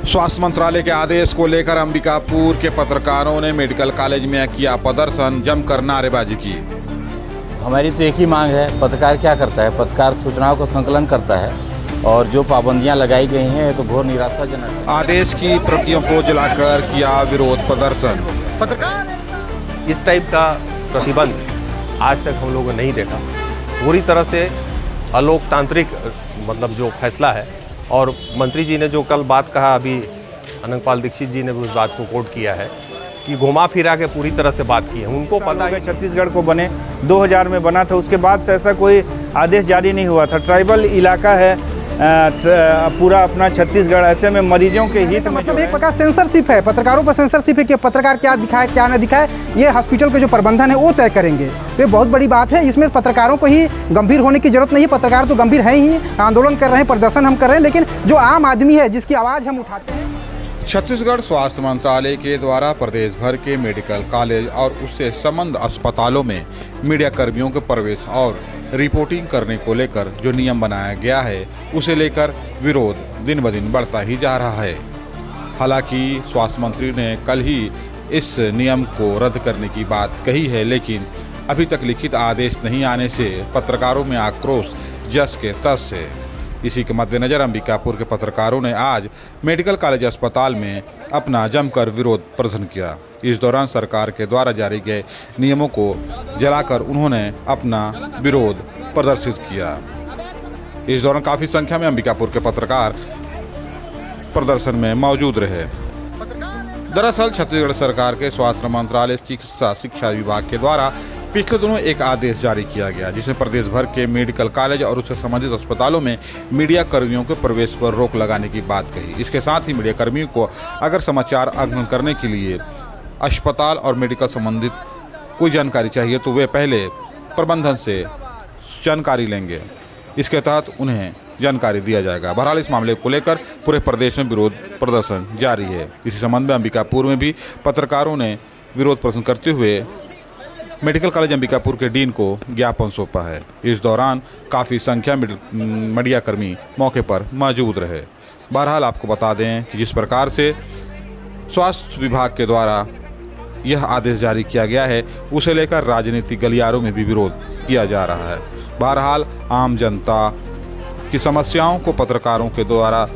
स्वास्थ्य मंत्रालय के आदेश को लेकर अंबिकापुर के पत्रकारों ने मेडिकल कॉलेज में किया प्रदर्शन, जमकर नारेबाजी की। हमारी तो एक ही मांग है, पत्रकार क्या करता है? पत्रकार सूचनाओं का संकलन करता है और जो पाबंदियां लगाई गई हैं तो घोर निराशाजनक है। आदेश की प्रतियों को जलाकर किया विरोध प्रदर्शन। पत्रकार इस टाइप का प्रतिबंध आज तक हम लोगों ने नहीं देखा। पूरी तरह से अलोकतांत्रिक मतलब जो फैसला है, और मंत्री जी ने जो कल बात कहा, अभी अनंतपाल दीक्षित जी ने भी उस बात को कोट किया है कि घुमा फिरा के पूरी तरह से बात की है। उनको पता है छत्तीसगढ़ को बने 2000 में बना था, उसके बाद से ऐसा कोई आदेश जारी नहीं हुआ था। ट्राइबल इलाका है पूरा अपना छत्तीसगढ़, ऐसे में मरीजों के हित में मतलब एक प्रकार सेंसरशिप है, पत्रकारों पर सेंसरशिप है कि पत्रकार क्या दिखाए क्या न दिखाए, ये हॉस्पिटल के जो प्रबंधन है वो तय करेंगे। तो ये बहुत बड़ी बात है, इसमें पत्रकारों को ही गंभीर होने की जरूरत नहीं है। पत्रकार तो गंभीर है ही, आंदोलन कर रहे हैं, प्रदर्शन हम कर रहे हैं, लेकिन जो आम आदमी है जिसकी आवाज़ हम उठाते हैं। छत्तीसगढ़ स्वास्थ्य मंत्रालय के द्वारा प्रदेश भर के मेडिकल कॉलेज और उससे संबद्ध अस्पतालों में मीडिया कर्मियों के प्रवेश और रिपोर्टिंग करने को लेकर जो नियम बनाया गया है, उसे लेकर विरोध दिन ब दिन बढ़ता ही जा रहा है। हालांकि स्वास्थ्य मंत्री ने कल ही इस नियम को रद्द करने की बात कही है, लेकिन अभी तक लिखित आदेश नहीं आने से पत्रकारों में आक्रोश जस के तस है। इसी के मद्देनजर अंबिकापुर के पत्रकारों ने आज मेडिकल कॉलेज अस्पताल में अपना जमकर विरोध प्रदर्शन किया। इस दौरान सरकार के द्वारा जारी गए नियमों को जलाकर उन्होंने अपना विरोध प्रदर्शित किया। इस दौरान काफ़ी संख्या में अंबिकापुर के पत्रकार प्रदर्शन में मौजूद रहे। दरअसल छत्तीसगढ़ सरकार के स्वास्थ्य मंत्रालय चिकित्सा शिक्षा विभाग के द्वारा पिछले दिनों एक आदेश जारी किया गया, जिसमें प्रदेश भर के मेडिकल कॉलेज और उससे संबंधित अस्पतालों में मीडिया कर्मियों के प्रवेश पर रोक लगाने की बात कही। इसके साथ ही मीडिया कर्मियों को अगर समाचार अंकन करने के लिए अस्पताल और मेडिकल संबंधित कोई जानकारी चाहिए तो वे पहले प्रबंधन से जानकारी लेंगे, इसके तहत उन्हें जानकारी दिया जाएगा। बहरहाल इस मामले को लेकर पूरे प्रदेश में विरोध प्रदर्शन जारी है। इसी संबंध में अंबिकापुर में भी पत्रकारों ने विरोध प्रदर्शन करते हुए मेडिकल कॉलेज अंबिकापुर के डीन को ज्ञापन सौंपा है। इस दौरान काफ़ी संख्या में मीडिया कर्मी मौके पर मौजूद रहे। बहरहाल आपको बता दें कि जिस प्रकार से स्वास्थ्य विभाग के द्वारा यह आदेश जारी किया गया है, उसे लेकर राजनीतिक गलियारों में भी विरोध किया जा रहा है। बहरहाल आम जनता की समस्याओं को पत्रकारों के द्वारा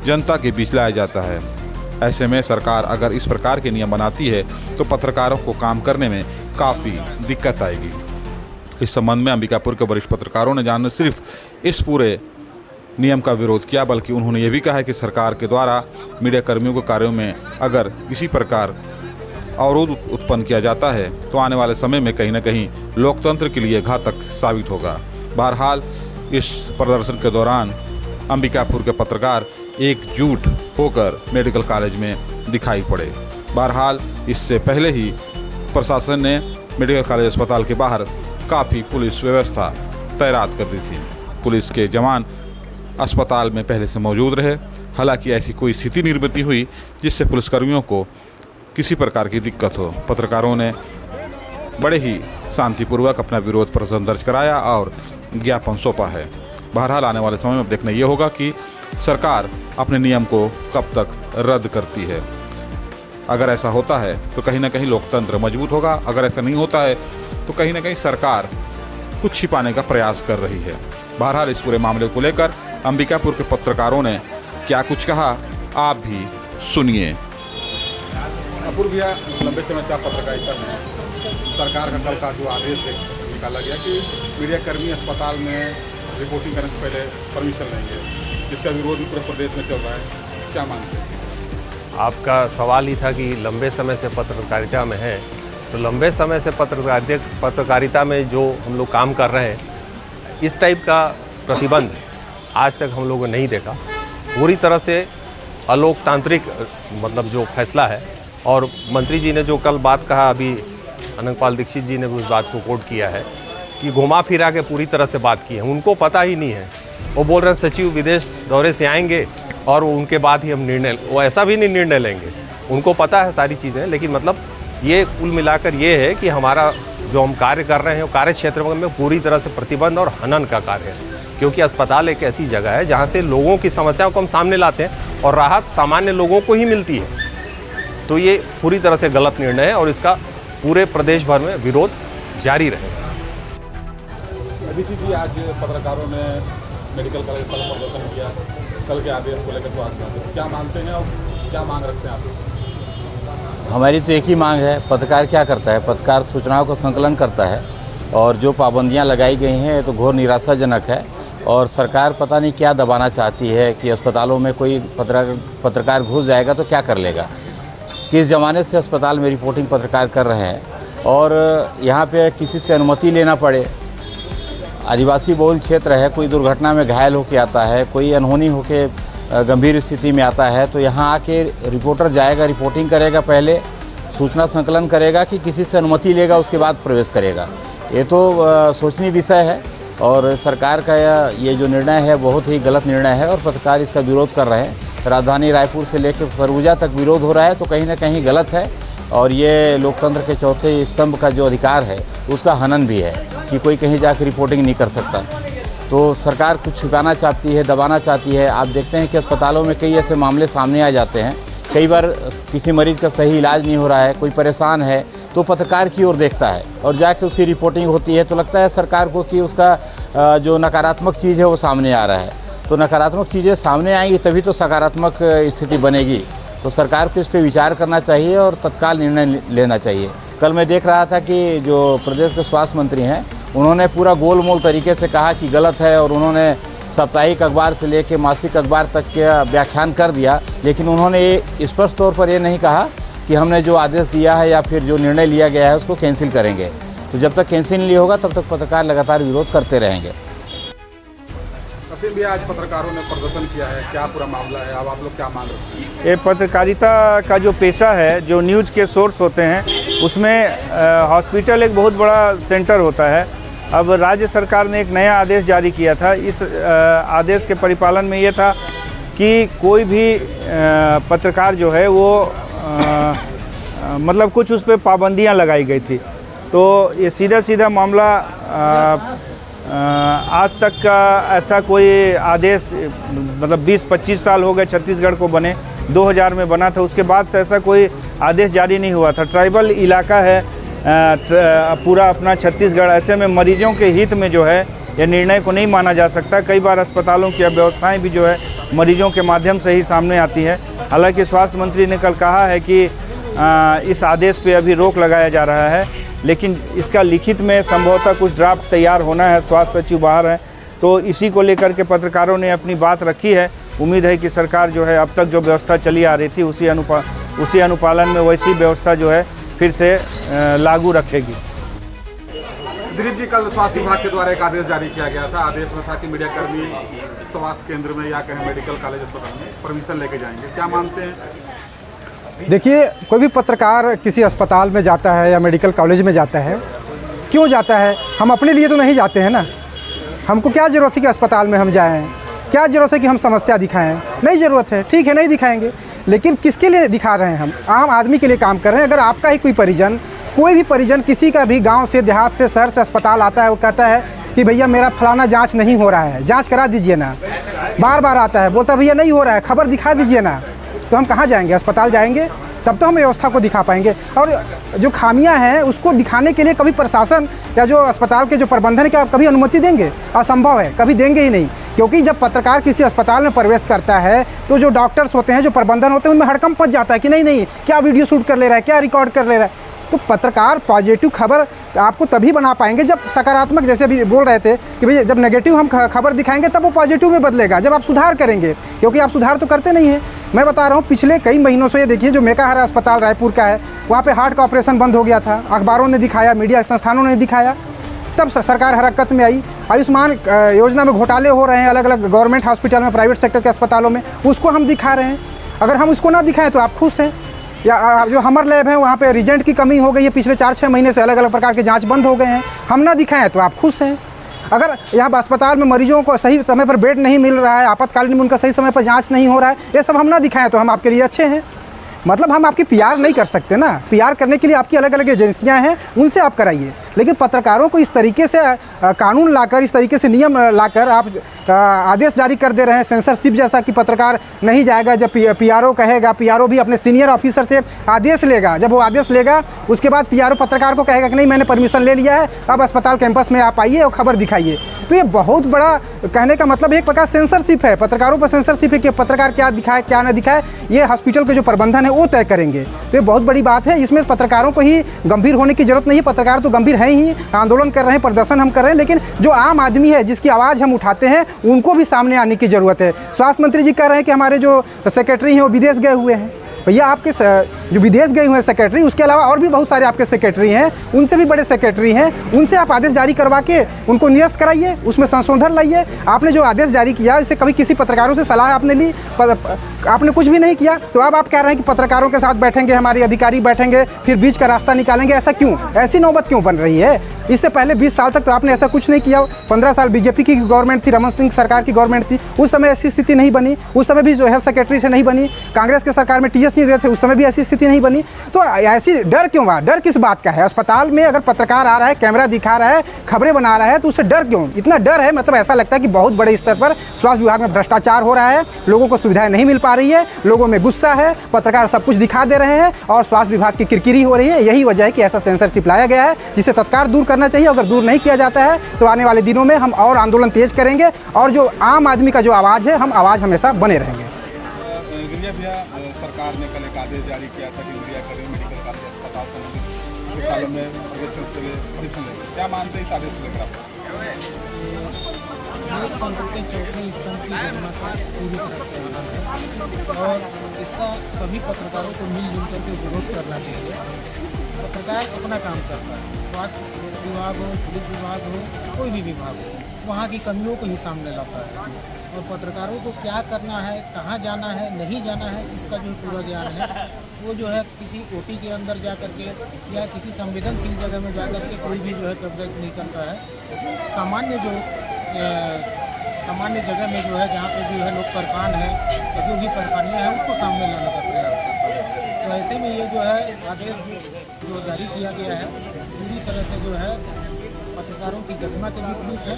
जनता के बीच लाया जाता है। ऐसे में सरकार अगर इस प्रकार के नियम बनाती है तो पत्रकारों को काम करने में काफ़ी दिक्कत आएगी। इस संबंध में अंबिकापुर के वरिष्ठ पत्रकारों ने न सिर्फ इस पूरे नियम का विरोध किया, बल्कि उन्होंने ये भी कहा है कि सरकार के द्वारा मीडिया कर्मियों के कार्यों में अगर किसी प्रकार अवरोध उत्पन्न किया जाता है तो आने वाले समय में कहीं न कहीं लोकतंत्र के लिए घातक साबित होगा। बहरहाल इस प्रदर्शन के दौरान अंबिकापुर के पत्रकार एकजुट होकर मेडिकल कॉलेज में दिखाई पड़े। बहरहाल इससे पहले ही प्रशासन ने मेडिकल कॉलेज अस्पताल के बाहर काफ़ी पुलिस व्यवस्था तैनात कर दी थी। पुलिस के जवान अस्पताल में पहले से मौजूद रहे। हालांकि ऐसी कोई स्थिति निर्मित हुई जिससे पुलिसकर्मियों को किसी प्रकार की दिक्कत हो। पत्रकारों ने बड़े ही शांतिपूर्वक अपना विरोध प्रदर्शन दर्ज कराया और ज्ञापन सौंपा है। बहरहाल आने वाले समय में देखना ये होगा कि सरकार अपने नियम को कब तक रद्द करती है। अगर ऐसा होता है तो कहीं ना कहीं लोकतंत्र मजबूत होगा, अगर ऐसा नहीं होता है तो कहीं ना कहीं सरकार कुछ छिपाने का प्रयास कर रही है। बहरहाल इस पूरे मामले को लेकर अंबिकापुर के पत्रकारों ने क्या कुछ कहा, आप भी सुनिए। अपूर्व भैया, लंबे समय से आप पत्रकारिता में, सरकार का कल का जो आदेश निकाला गया कि मीडिया कर्मी अस्पताल में रिपोर्टिंग करने से पहले परमिशन लेंगे, जिसका विरोध पूरे प्रदेश में चल रहा है, क्या मानते हैं? आपका सवाल ही था कि लंबे समय से पत्रकारिता में है, तो लंबे समय से पत्रकारिता में जो हम लोग काम कर रहे हैं, इस टाइप का प्रतिबंध आज तक हम लोगों ने नहीं देखा। पूरी तरह से अलोकतांत्रिक मतलब जो फैसला है, और मंत्री जी ने जो कल बात कहा, अभी अनंतपाल दीक्षित जी ने भी उस बात को कोट किया है कि घुमा फिरा के पूरी तरह से बात की है। उनको पता ही नहीं है, वो बोल रहे हैं सचिव विदेश दौरे से आएंगे और उनके बाद ही हम निर्णय, वो ऐसा भी नहीं निर्णय लेंगे। उनको पता है सारी चीज़ें, लेकिन मतलब ये कुल मिलाकर ये है कि हमारा जो हम कार्य कर रहे हैं वो कार्य क्षेत्र में पूरी तरह से प्रतिबंध और हनन का कार्य है, क्योंकि अस्पताल एक ऐसी जगह है जहाँ से लोगों की समस्याओं को हम सामने लाते हैं और राहत सामान्य लोगों को ही मिलती है। तो ये पूरी तरह से गलत निर्णय है और इसका पूरे प्रदेश भर में विरोध जारी रहेगा। डीसी जी, आज पत्रकारों ने मेडिकल कॉलेज पर प्रदर्शन किया, कल के आदेश को लेकर स्वास्थ्य, क्या मानते हैं और क्या मांग रखते हैं आप? हमारी तो एक ही मांग है, पत्रकार क्या करता है, पत्रकार सूचनाओं का संकलन करता है और जो पाबंदियां लगाई गई हैं तो घोर निराशाजनक है। और सरकार पता नहीं क्या दबाना चाहती है कि अस्पतालों में कोई पत्रकार घुस जाएगा तो क्या कर लेगा। किस ज़माने से अस्पताल में रिपोर्टिंग पत्रकार कर रहे हैं और यहाँ पे किसी से अनुमति लेना पड़े। आदिवासी बहुल क्षेत्र है, कोई दुर्घटना में घायल होके आता है, कोई अनहोनी होके गंभीर स्थिति में आता है तो यहाँ आके रिपोर्टर जाएगा, रिपोर्टिंग करेगा, पहले सूचना संकलन करेगा कि किसी से अनुमति लेगा, उसके बाद प्रवेश करेगा। ये तो सोचनीय विषय है और सरकार का ये जो निर्णय है बहुत ही गलत निर्णय है और पत्रकार इसका विरोध कर रहे हैं। राजधानी रायपुर से लेकर सरगुजा तक विरोध हो रहा है तो कहीं ना कहीं गलत है और ये लोकतंत्र के चौथे स्तंभ का जो अधिकार है उसका हनन भी है कि कोई कहीं जाकर रिपोर्टिंग नहीं कर सकता। तो सरकार कुछ छुपाना चाहती है, दबाना चाहती है। आप देखते हैं कि अस्पतालों में कई ऐसे मामले सामने आ जाते हैं, कई बार किसी मरीज़ का सही इलाज नहीं हो रहा है, कोई परेशान है तो पत्रकार की ओर देखता है और जाके उसकी रिपोर्टिंग होती है तो लगता है सरकार को कि उसका जो नकारात्मक चीज़ है वो सामने आ रहा है। तो नकारात्मक चीज़ें सामने आएंगी तभी तो सकारात्मक स्थिति बनेगी। तो सरकार को इस पर विचार करना चाहिए और तत्काल निर्णय लेना चाहिए। कल मैं देख रहा था कि जो प्रदेश के स्वास्थ्य मंत्री हैं उन्होंने पूरा गोलमोल तरीके से कहा कि गलत है और उन्होंने साप्ताहिक अखबार से लेकर मासिक अखबार तक का व्याख्यान कर दिया, लेकिन उन्होंने ये स्पष्ट तौर पर ये नहीं कहा कि हमने जो आदेश दिया है या फिर जो निर्णय लिया गया है उसको कैंसिल करेंगे। तो जब तक कैंसिल नहीं होगा तब तक पत्रकार लगातार विरोध करते रहेंगे। असीम भी आज पत्रकारों ने प्रदर्शन किया है, क्या पूरा मामला है, अब आप लोग क्या मांग रहे हैं? ये पत्रकारिता का जो पेशा है, जो न्यूज़ के सोर्स होते हैं उसमें हॉस्पिटल एक बहुत बड़ा सेंटर होता है। अब राज्य सरकार ने एक नया आदेश जारी किया था। इस आदेश के परिपालन में ये था कि कोई भी पत्रकार जो है वो मतलब कुछ उस पर पाबंदियां लगाई गई थी। तो ये सीधा मामला आज तक का ऐसा कोई आदेश मतलब 20-25 साल हो गए छत्तीसगढ़ को बने, 2000 में बना था, उसके बाद से ऐसा कोई आदेश जारी नहीं हुआ था। ट्राइबल इलाका है पूरा अपना छत्तीसगढ़, ऐसे में मरीजों के हित में जो है ये निर्णय को नहीं माना जा सकता। कई बार अस्पतालों की अव्यवस्थाएं भी जो है मरीजों के माध्यम से ही सामने आती है। हालांकि स्वास्थ्य मंत्री ने कल कहा है कि इस आदेश पे अभी रोक लगाया जा रहा है, लेकिन इसका लिखित में संभवतः कुछ ड्राफ्ट तैयार होना है। स्वास्थ्य सचिव बाहर हैं तो इसी को लेकर के पत्रकारों ने अपनी बात रखी है। उम्मीद है कि सरकार जो है अब तक जो व्यवस्था चली आ रही थी उसी अनुपालन में वैसी व्यवस्था जो है फिर से लागू रखेगी। दिलीप जी, कल स्वास्थ्य विभाग के द्वारा एक आदेश जारी किया गया था। आदेश में था कि मीडियाकर्मी स्वास्थ्य केंद्र में या कहीं मेडिकल कॉलेज अस्पताल में परमिशन लेके जाएंगे, क्या मानते हैं? देखिए, कोई भी पत्रकार किसी अस्पताल में जाता है या मेडिकल कॉलेज में जाता है, क्यों जाता है? हम अपने लिए तो नहीं जाते हैं ना। हमको क्या ज़रूरत है कि अस्पताल में हम जाएं? क्या ज़रूरत है कि हम समस्या दिखाएं? नहीं ज़रूरत है, ठीक है, नहीं दिखाएंगे। लेकिन किसके लिए दिखा रहे हैं? हम आम आदमी के लिए काम कर रहे हैं। अगर आपका ही कोई भी परिजन किसी का भी गांव से, देहात से, शहर से अस्पताल आता है, वो कहता है कि भैया मेरा फलाना जांच नहीं हो रहा है, जांच करा दीजिए ना, बार बार आता है, बोलता है भैया नहीं हो रहा है, खबर दिखा दीजिए ना, तो हम कहाँ जाएंगे? अस्पताल जाएंगे तब तो हम व्यवस्था को दिखा पाएंगे। और जो खामियां हैं उसको दिखाने के लिए कभी प्रशासन या जो अस्पताल के जो प्रबंधन है क्या कभी अनुमति देंगे? असंभव है, कभी देंगे ही नहीं। क्योंकि जब पत्रकार किसी अस्पताल में प्रवेश करता है तो जो डॉक्टर्स होते हैं, जो प्रबंधन होते हैं, उनमें हड़कंप मच जाता है कि नहीं क्या वीडियो शूट कर ले रहा है, क्या रिकॉर्ड कर ले रहा है। तो पत्रकार पॉजिटिव खबर आपको तभी बना पाएंगे जब सकारात्मक, जैसे अभी बोल रहे थे कि भैया जब नेगेटिव हम खबर दिखाएंगे तब वो पॉजिटिव में बदलेगा, जब आप सुधार करेंगे। क्योंकि आप सुधार तो करते नहीं हैं। मैं बता रहा हूँ, पिछले कई महीनों से ये देखिए, जो मेकाहारा अस्पताल रायपुर का है, वहाँ पे हार्ट का ऑपरेशन बंद हो गया था। अखबारों ने दिखाया, मीडिया संस्थानों ने दिखाया, तब सरकार हरकत में आई। आयुष्मान योजना में घोटाले हो रहे हैं अलग अलग गवर्नमेंट हॉस्पिटल में, प्राइवेट सेक्टर के अस्पतालों में, उसको हम दिखा रहे हैं। अगर हम उसको ना दिखाएं तो आप खुश हैं? या जो हमर लैब है वहाँ पे रिजेंट की कमी हो गई है, पिछले 4-6 महीने से अलग अलग प्रकार के जांच बंद हो गए हैं, हम ना दिखाएं तो आप खुश हैं? अगर यहाँ अस्पताल में मरीजों को सही समय पर बेड नहीं मिल रहा है, आपातकालीन में उनका सही समय पर जांच नहीं हो रहा है, ये सब हम ना दिखाएं तो हम आपके लिए अच्छे हैं? मतलब हम आपकी PR नहीं कर सकते ना। PR करने के लिए आपकी अलग अलग एजेंसियाँ हैं, उनसे आप कराइए। लेकिन पत्रकारों को इस तरीके से कानून लाकर, इस तरीके से नियम लाकर आप आदेश जारी कर दे रहे हैं सेंसरशिप जैसा कि पत्रकार नहीं जाएगा। जब पीआरओ कहेगा, पीआरओ भी अपने सीनियर ऑफिसर से आदेश लेगा, जब वो आदेश लेगा उसके बाद पीआरओ पत्रकार को कहेगा कि नहीं मैंने परमिशन ले लिया है, अब अस्पताल कैंपस में आप आइए और खबर दिखाइए। तो ये बहुत बड़ा कहने का मतलब एक प्रकार सेंसरशिप है, पत्रकारों पर सेंसरशिप है कि पत्रकार क्या दिखाए क्या न दिखाए ये हॉस्पिटल के जो प्रबंधन है वो तय करेंगे। तो ये बहुत बड़ी बात है, इसमें पत्रकारों को ही गंभीर होने की जरूरत नहीं है। पत्रकार तो गंभीर हैं ही, आंदोलन कर रहे हैं, प्रदर्शन हम कर रहे हैं, लेकिन जो आम आदमी है जिसकी आवाज़ हम उठाते हैं उनको भी सामने आने की ज़रूरत है। स्वास्थ्य मंत्री जी कह रहे हैं कि हमारे जो सेक्रेटरी हैं वो विदेश गए हुए हैं। भैया आपके जो विदेश गए हुए हैं सेक्रेटरी, उसके अलावा और भी बहुत सारे आपके सेक्रेटरी हैं, उनसे भी बड़े सेक्रेटरी हैं, उनसे आप आदेश जारी करवा के उनको निरस्त कराइए, उसमें संशोधन लाइए। आपने जो आदेश जारी किया इससे कभी किसी पत्रकारों से सलाह आपने ली? आपने कुछ भी नहीं किया। तो अब आप कह रहे हैं कि पत्रकारों के साथ बैठेंगे, हमारे अधिकारी बैठेंगे, फिर बीच का रास्ता निकालेंगे। ऐसा क्यों? ऐसी नौबत क्यों बन रही है? इससे पहले 20 साल तक तो आपने ऐसा कुछ नहीं किया। 15 साल बीजेपी की गवर्नमेंट थी, रमन सिंह सरकार की गवर्नमेंट थी, उस समय ऐसी स्थिति नहीं बनी। उस समय भी जो हेल्थ सेक्रेटरी से नहीं बनी। कांग्रेस के सरकार में टीएस नहीं रहे थे, उस समय भी ऐसी स्थिति नहीं बनी। तो ऐसी डर क्यों बा? डर किस बात का है? अस्पताल में अगर पत्रकार आ रहा है, कैमरा दिखा रहा है, खबरें बना रहा है, तो उससे डर क्यों? इतना डर है मतलब ऐसा लगता है कि बहुत बड़े स्तर पर स्वास्थ्य विभाग में भ्रष्टाचार हो रहा है, लोगों को सुविधाएं नहीं मिल पा रही है, लोगों में गुस्सा है, पत्रकार सब कुछ दिखा दे रहे हैं और स्वास्थ्य विभाग की किरकिरी हो रही है। यही वजह है कि ऐसा सेंसरशिप लाया गया है, जिसे तत्काल दूर करना चाहिए। अगर दूर नहीं किया जाता है तो आने वाले दिनों में हम और आंदोलन तेज करेंगे और जो आम आदमी का जो आवाज़ है, हम आवाज़ हमेशा बने रहेंगे। भैया सरकार ने कल एक आदेश जारी किया था कि मीडिया कर्मी मेडिकल कॉलेज अस्पताल संबंधित सालों में परीक्षण लेंगे, क्या मानते हैं इस आदेश को लेकर? चौथे स्तंभ की घटना का पूरी तरह से है और इसका सभी पत्रकारों को मिलजुल करके विरोध करना चाहिए। पत्रकार अपना काम करता है, स्वास्थ्य विभाग हो, पुलिस विभाग हो, कोई भी विभाग हो, वहाँ की कमियों को ही सामने लाता है और पत्रकारों को क्या करना है, कहाँ जाना है, नहीं जाना है, इसका जो पूरा ज्ञान है वो जो है किसी ओटी के अंदर जा करके या किसी संवेदनशील जगह में जा करके कोई भी जो है कवरेज नहीं करता है। सामान्य जगह में जो है जहाँ पे जो है लोग परेशान हैं, जो भी परेशानियाँ हैं उसको सामने लाने का प्रयास करता है। तो ऐसे में ये जो है आदेश जो जारी किया गया है पूरी तरह से जो है पत्रकारों की गरिमा के विपरीत है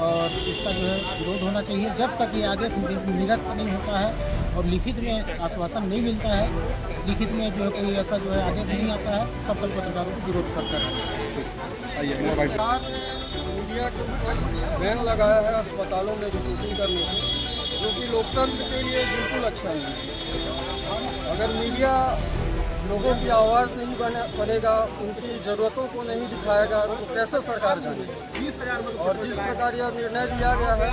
और इसका जो है विरोध होना चाहिए। जब तक ये आदेश निरस्त नहीं होता है और लिखित में आश्वासन नहीं मिलता है, लिखित में जो है कोई ऐसा जो है आदेश नहीं आता है, तब तक पत्रकारों को विरोध करता है। मीडिया के ऊपर बैन लगाया है अस्पतालों में रिपोर्टिंग करने की, जो कि लोकतंत्र के लिए बिल्कुल अच्छा नहीं है। अगर मीडिया लोगों की आवाज़ नहीं बनेगा, उनकी ज़रूरतों को नहीं दिखाएगा तो कैसे सरकार जानेगी? और जिस प्रकार यह निर्णय लिया गया है,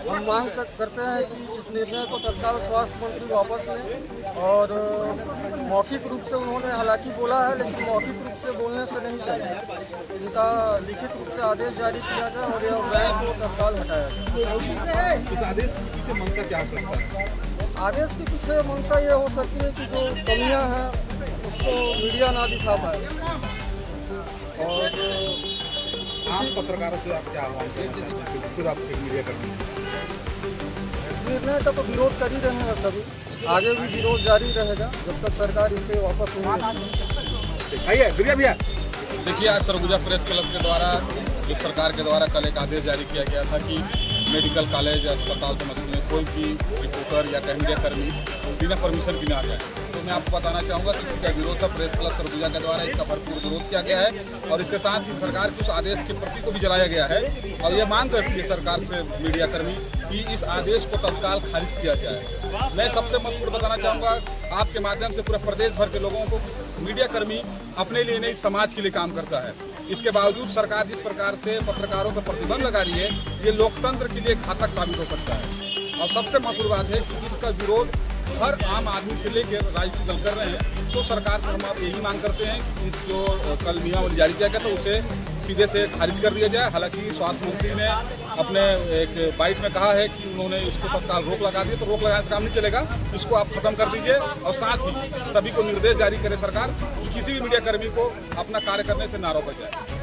हम मांग करते हैं कि इस निर्णय को तत्काल स्वास्थ्य मंत्री वापस लें और मौखिक रूप से उन्होंने हालांकि बोला है, लेकिन मौखिक रूप से बोलने से नहीं चाहिए, इनका लिखित रूप से आदेश जारी किया जाए और यह बैन को तत्काल हटाया जाए। इस आदेश के पीछे मंशा क्या हो सकता है? आदेश के पीछे मंशा ये हो सकती है कि जो कमियां हैं उसको मीडिया ना दिखा पाए और आम पत्रकारों से आप क्या आह्वान करते हैं? खुद आप एक मीडिया कर्मी, इस निर्णय का तो विरोध कर ही रहे हैं सभी, आगे भी विरोध जारी रहेगा जब तक सरकार इसे वापस नहीं। आइए भैया देखिए, आज सरगुजा प्रेस क्लब के द्वारा जो सरकार के द्वारा कल एक आदेश जारी किया गया था कि मेडिकल कॉलेज अस्पताल संबंध में कोई भी रिपोर्टर या मीडिया कर्मी बिना परमिशन के ना आ जाए। तो मैं आपको बताना चाहूँगा कि इसका विरोध था प्रेस क्लब सरगुजा के द्वारा, इसका भरपूर विरोध किया गया है और इसके साथ ही सरकार के उस आदेश के प्रति को भी जलाया गया है और ये मांग करती है सरकार से मीडिया कर्मी कि इस आदेश को तत्काल खारिज किया जाए। मैं सबसे महत्वपूर्ण बताना चाहूँगा आपके माध्यम से पूरे प्रदेश भर के लोगों को, मीडिया कर्मी अपने लिए नहीं समाज के लिए काम करता है। इसके बावजूद सरकार जिस प्रकार से पत्रकारों पर प्रतिबंध लगा रही है, ये लोकतंत्र के लिए घातक साबित हो सकता है। और सबसे महत्वपूर्ण बात है कि इसका विरोध हर आम आदमी से लेकर राजनीतिक दल कर रहे हैं। तो सरकार से हम आप यही मांग करते हैं कि इस जो कल नियमावली जारी किया गया था उसे सीधे से खारिज कर दिया जाए। हालांकि स्वास्थ्य मंत्री ने अपने एक बाइट में कहा है कि उन्होंने इसको तत्काल रोक लगा दी, तो रोक लगाने से काम नहीं चलेगा, इसको आप खत्म कर दीजिए और साथ ही सभी को निर्देश जारी करे सरकार कि किसी भी मीडिया कर्मी को अपना कार्य करने से ना रोका जाए।